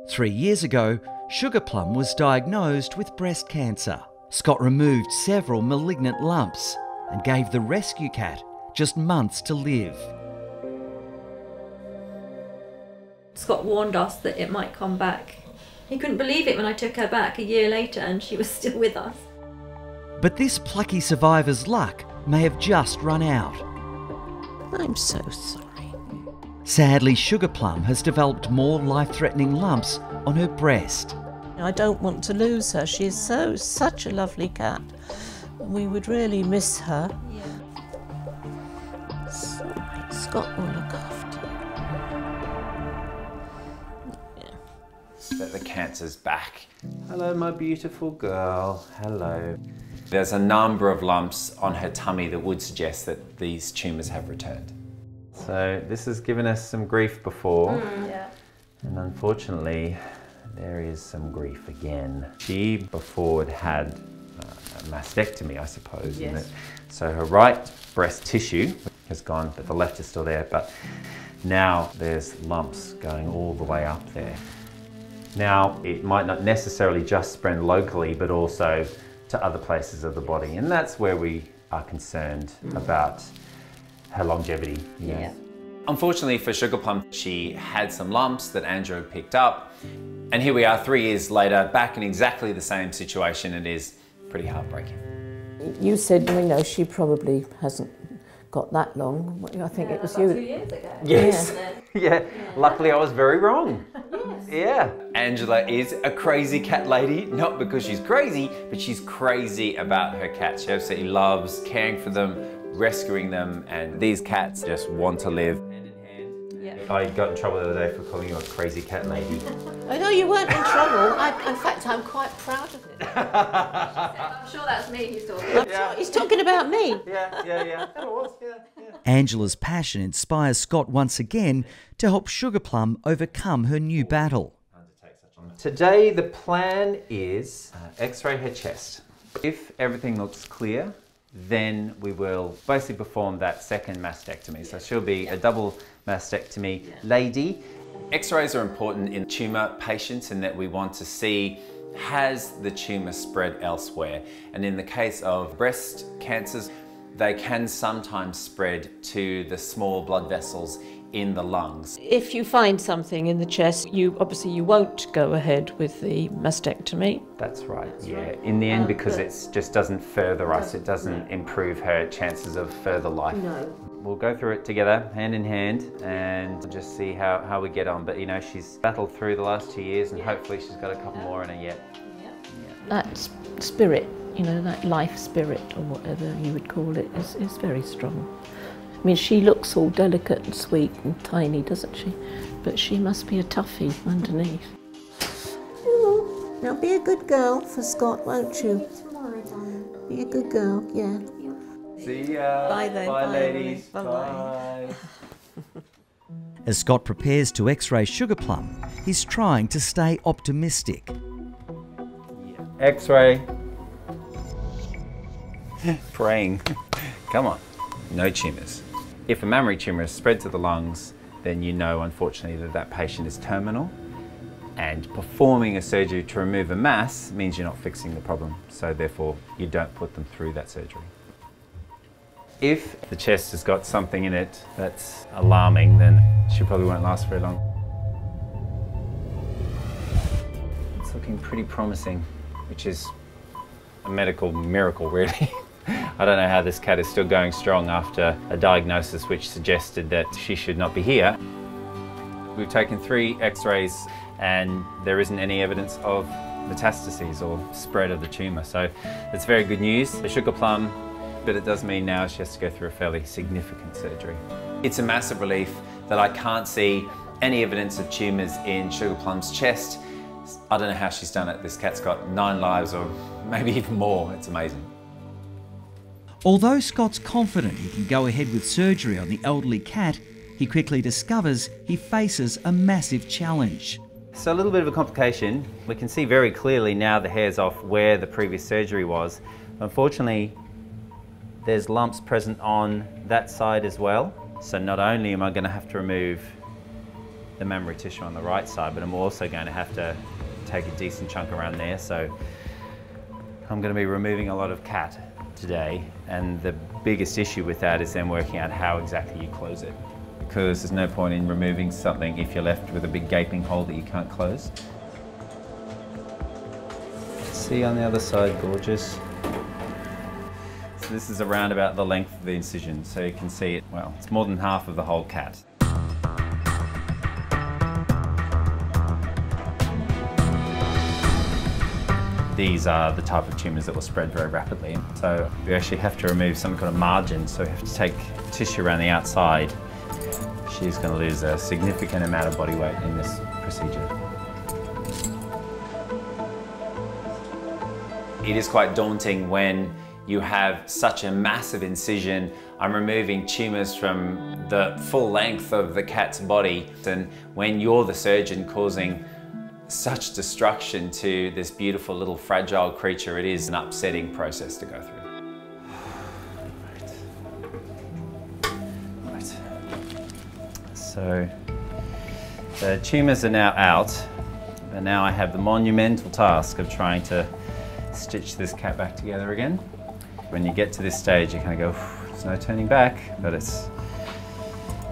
3 years ago, Sugarplum was diagnosed with breast cancer. Scott removed several malignant lumps and gave the rescue cat just months to live. Scott warned us that it might come back. He couldn't believe it when I took her back a year later and she was still with us. But this plucky survivor's luck may have just run out. I'm so sorry. Sadly, Sugarplum has developed more life-threatening lumps on her breast. I don't want to lose her. She is such a lovely cat. We would really miss her. Yeah. So, Scott will look after you. Yeah. But the cancer's back. Hello, my beautiful girl. Hello. There's a number of lumps on her tummy that would suggest that these tumours have returned. So this has given us some grief before, Yeah. and unfortunately there is some grief again. She before had a mastectomy, I suppose, isn't it? So her right breast tissue has gone, but the left is still there, but now there's lumps going all the way up there. Now it might not necessarily just spread locally, but also to other places of the body, and that's where we are concerned about her longevity. Yeah. Unfortunately for Sugarplum, she had some lumps that Andrew picked up, and here we are 3 years later, back in exactly the same situation. It is pretty heartbreaking. You said, you know, she probably hasn't got that long. I think it was you. 2 years ago. Yes. Yeah. Yeah. Luckily I was very wrong. Yeah. Angela is a crazy cat lady, not because she's crazy, but she's crazy about her cats. She absolutely loves caring for them, rescuing them, and these cats just want to live. Yeah. I got in trouble the other day for calling you a crazy cat lady. I know you weren't in trouble. In fact, I'm quite proud of it. I'm sure that's me who's talking. Sure, he's talking about me. Yeah. That was, yeah. Angela's passion inspires Scott once again to help Sugarplum overcome her new battle. Today the plan is x-ray her chest. If everything looks clear, then we will basically perform that second mastectomy. So she'll be a double mastectomy lady. X-rays are important in tumour patients in that we want to see, has the tumour spread elsewhere? And in the case of breast cancers, they can sometimes spread to the small blood vessels in the lungs. If you find something in the chest, you won't go ahead with the mastectomy. That's right, yeah. In the end, because it just doesn't further us, it doesn't improve her chances of further life. No. We'll go through it together, hand in hand, and just see how we get on. But you know, she's battled through the last 2 years, and hopefully she's got a couple more in her yet. That spirit, you know, that life spirit, or whatever you would call it, is very strong. I mean, she looks all delicate and sweet and tiny, doesn't she? But she must be a toughie underneath. Oh, now be a good girl for Scott, won't you? Be a good girl, yeah. See ya. Bye then. Bye, Bye, ladies. Bye-bye. Bye. As Scott prepares to x-ray Sugarplum, he's trying to stay optimistic. X-ray. Praying. Come on. No tumours. If a mammary tumour is spread to the lungs, then you know, unfortunately, that that patient is terminal. And performing a surgery to remove a mass means you're not fixing the problem. So therefore, you don't put them through that surgery. If the chest has got something in it that's alarming, then she probably won't last very long. It's looking pretty promising, which is a medical miracle, really. I don't know how this cat is still going strong after a diagnosis which suggested that she should not be here. We've taken 3 x-rays and there isn't any evidence of metastases or spread of the tumour, so it's very good news. The Sugarplum, but it does mean now she has to go through a fairly significant surgery. It's a massive relief that I can't see any evidence of tumours in Sugarplum's chest. I don't know how she's done it. This cat's got 9 lives or maybe even more. It's amazing. Although Scott's confident he can go ahead with surgery on the elderly cat, he quickly discovers he faces a massive challenge. So a little bit of a complication. We can see very clearly now the hair's off where the previous surgery was. Unfortunately, there's lumps present on that side as well. So not only am I going to have to remove the mammary tissue on the right side, but I'm also going to have to take a decent chunk around there. So I'm going to be removing a lot of cat today, and the biggest issue with that is then working out how exactly you close it, because there's no point in removing something if you're left with a big gaping hole that you can't close. See on the other side, gorgeous. So this is around about the length of the incision, so you can see it, well, it's more than half of the whole cat. These are the type of tumours that will spread very rapidly. So we actually have to remove some kind of margin, so we have to take tissue around the outside. She's going to lose a significant amount of body weight in this procedure. It is quite daunting when you have such a massive incision. I'm removing tumours from the full length of the cat's body, and when you're the surgeon causing such destruction to this beautiful little fragile creature, it is an upsetting process to go through. Right. So the tumours are now out, and now I have the monumental task of trying to stitch this cat back together again. When you get to this stage, you kind of go, there's no turning back, but it's,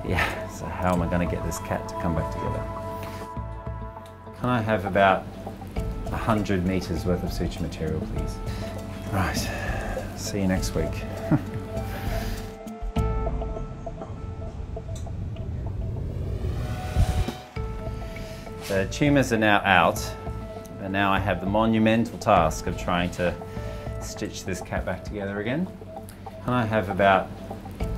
yeah, so how am I going to get this cat to come back together? Can I have about 100 metres worth of suture material, please? Right, see you next week. The tumours are now out, and now I have the monumental task of trying to stitch this cat back together again. Can I have about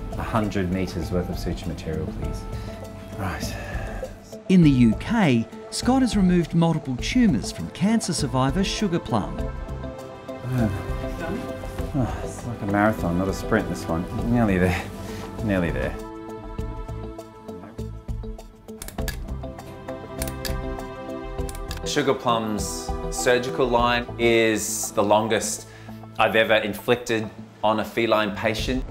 100 metres worth of suture material, please? Right. In the UK, Scott has removed multiple tumours from cancer survivor Sugarplum. Oh, it's like a marathon, not a sprint, this one. Nearly there, nearly there. Sugarplum's surgical line is the longest I've ever inflicted on a feline patient.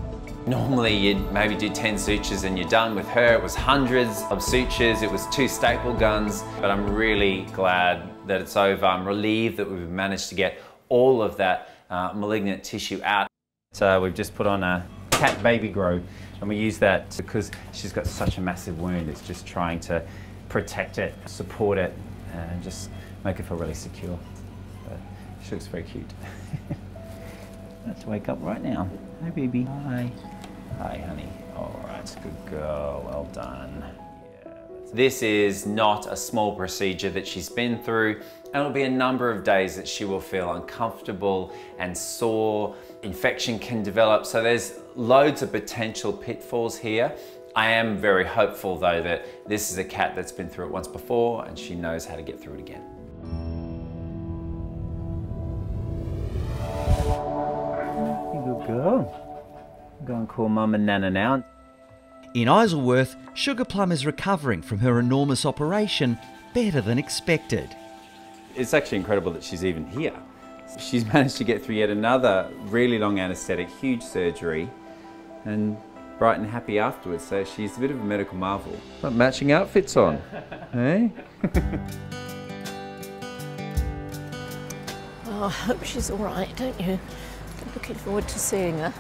Normally you'd maybe do 10 sutures and you're done. With her it was hundreds of sutures, it was 2 staple guns, but I'm really glad that it's over. I'm relieved that we've managed to get all of that malignant tissue out. So we've just put on a cat baby grow, and we use that because she's got such a massive wound. It's just trying to protect it, support it, and just make it feel really secure. But she looks very cute. Let's wake up right now. Hi, baby. Hi. Hi, honey. All right, good girl. Well done. Yeah. This is not a small procedure that she's been through, and it'll be a number of days that she will feel uncomfortable and sore. Infection can develop, so there's loads of potential pitfalls here. I am very hopeful, though, that this is a cat that's been through it once before and she knows how to get through it again. Good girl. Go and call Mum and Nana now. In Isleworth, Sugarplum is recovering from her enormous operation better than expected. It's actually incredible that she's even here. She's managed to get through yet another really long anaesthetic, huge surgery, and bright and happy afterwards, so she's a bit of a medical marvel. Got matching outfits on, hey? Oh, I hope she's all right, don't you? I'm looking forward to seeing her.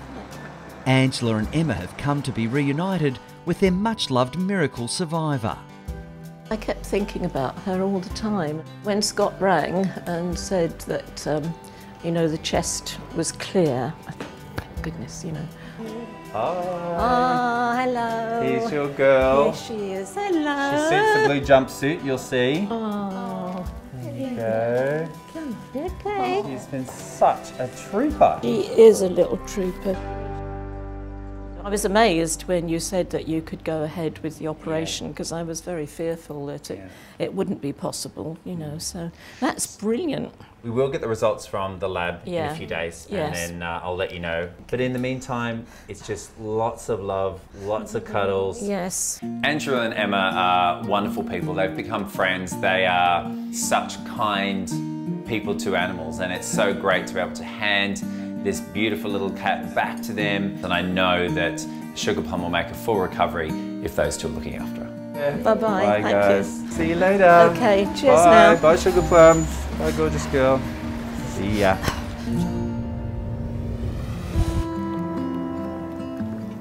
Angela and Emma have come to be reunited with their much-loved miracle survivor. I kept thinking about her all the time. When Scott rang and said that, you know, the chest was clear, goodness, you know. Hi. Oh, hello. Here's your girl. Here she is. Hello. She suits the blue jumpsuit, you'll see. Oh, There you go. come on, okay. She's been such a trooper. She is a little trooper. I was amazed when you said that you could go ahead with the operation, because I was very fearful that it wouldn't be possible, you know, so that's brilliant. We will get the results from the lab in a few days, Yes. and then I'll let you know. But in the meantime, it's just lots of love, lots of cuddles. Yes. Angela and Emma are wonderful people. They've become friends. They are such kind people to animals, and it's so great to be able to hand this beautiful little cat back to them. And I know that Sugarplum will make a full recovery if those two are looking after her. Bye-bye. Bye, Thank guys. you. See you later. Okay, cheers Bye. now. Bye, Sugarplum. Bye, gorgeous girl. See ya.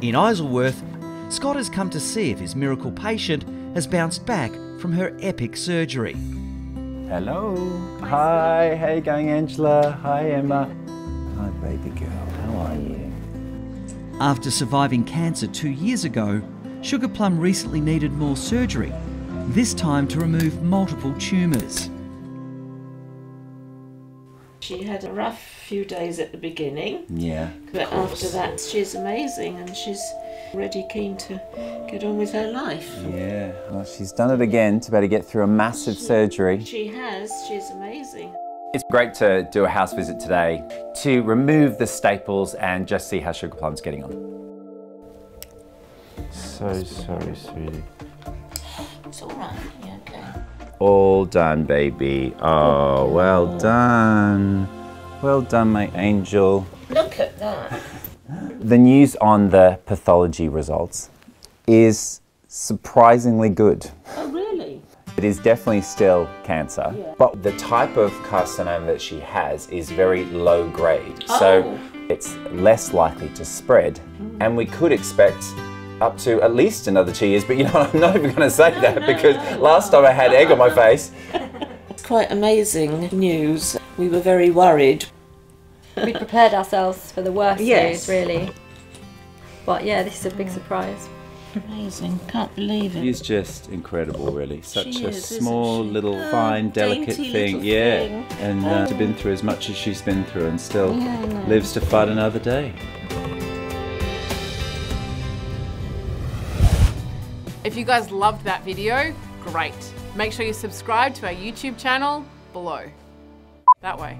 In Isleworth, Scott has come to see if his miracle patient has bounced back from her epic surgery. Hello. Hi. How you going, Angela? Hi, Emma. Hi, baby girl. How are you? After surviving cancer 2 years ago, Sugarplum recently needed more surgery, this time to remove multiple tumours. She had a rough few days at the beginning, Yeah. but after that she's amazing and she's really keen to get on with her life. Yeah. Well, she's done it again to be able to get through a massive surgery. She has, she's amazing. It's great to do a house visit today to remove the staples and just see how Sugarplum's getting on. So sorry, sweetie. It's all right, yeah, okay. All done, baby. Oh, well done. Well done, my angel. Look at that. The news on the pathology results is surprisingly good. Oh, really? It is definitely still cancer, Yeah. but the type of carcinoma that she has is very low grade. So it's less likely to spread, and we could expect up to at least another 2 years, but you know what, I'm not even going to say that because last time I had egg on my face. It's quite amazing news. We were very worried. We prepared ourselves for the worst Yes. news, really. But yeah, this is a big surprise. Amazing, can't believe it. She's just incredible, really. Such She a is, isn't small, she? little, Oh, fine, delicate dainty thing. little Yeah, thing. and she's been through as much as she's been through and still Yeah, I know. lives to fight another day. If you guys loved that video, great. Make sure you subscribe to our YouTube channel below. That way.